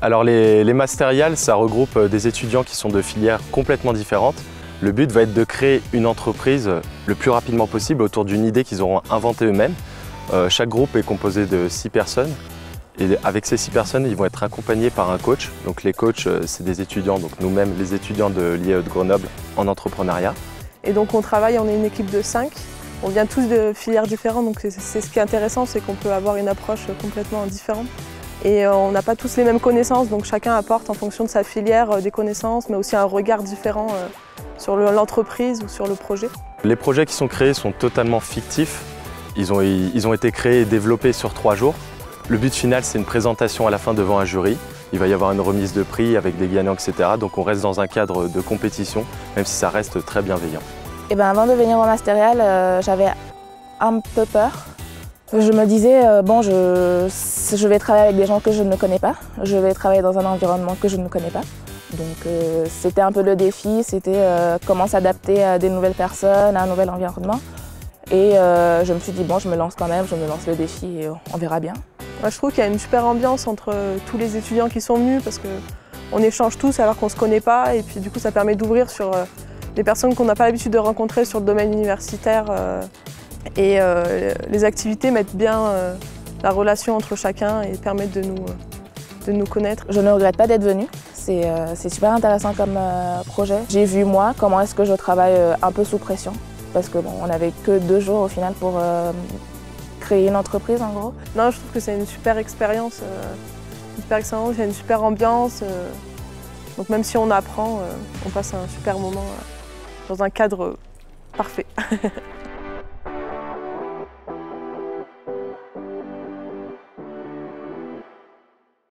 Alors les Masterials, ça regroupe des étudiants qui sont de filières complètement différentes. Le but va être de créer une entreprise le plus rapidement possible autour d'une idée qu'ils auront inventée eux-mêmes. Chaque groupe est composé de 6 personnes et avec ces 6 personnes, ils vont être accompagnés par un coach. Donc les coachs, c'est des étudiants, donc nous-mêmes les étudiants de l'IAE de Grenoble en entrepreneuriat. Et donc on travaille, on est une équipe de 5. On vient tous de filières différentes, donc c'est ce qui est intéressant, c'est qu'on peut avoir une approche complètement différente. Et on n'a pas tous les mêmes connaissances, donc chacun apporte en fonction de sa filière des connaissances, mais aussi un regard différent sur l'entreprise ou sur le projet. Les projets qui sont créés sont totalement fictifs. Ils ont été créés et développés sur 3 jours. Le but final, c'est une présentation à la fin devant un jury. Il va y avoir une remise de prix avec des gagnants, etc. Donc on reste dans un cadre de compétition, même si ça reste très bienveillant. Et avant de venir au Masterial, j'avais un peu peur. Je me disais, bon, je vais travailler avec des gens que je ne connais pas. Je vais travailler dans un environnement que je ne connais pas. Donc c'était un peu le défi, c'était comment s'adapter à des nouvelles personnes, à un nouvel environnement. Et je me suis dit, bon, je me lance quand même, je me lance le défi et on verra bien. Moi, je trouve qu'il y a une super ambiance entre tous les étudiants qui sont venus parce qu'on échange tous alors qu'on ne se connaît pas et puis du coup ça permet d'ouvrir sur des personnes qu'on n'a pas l'habitude de rencontrer sur le domaine universitaire et les activités mettent bien la relation entre chacun et permettent de nous connaître. Je ne regrette pas d'être venue, c'est super intéressant comme projet. J'ai vu moi comment est-ce que je travaille un peu sous pression parce que bon, on n'avait que 2 jours au final pour créer une entreprise en gros. Non, je trouve que c'est une super expérience, il y a une super ambiance. Donc même si on apprend, on passe un super moment dans un cadre parfait.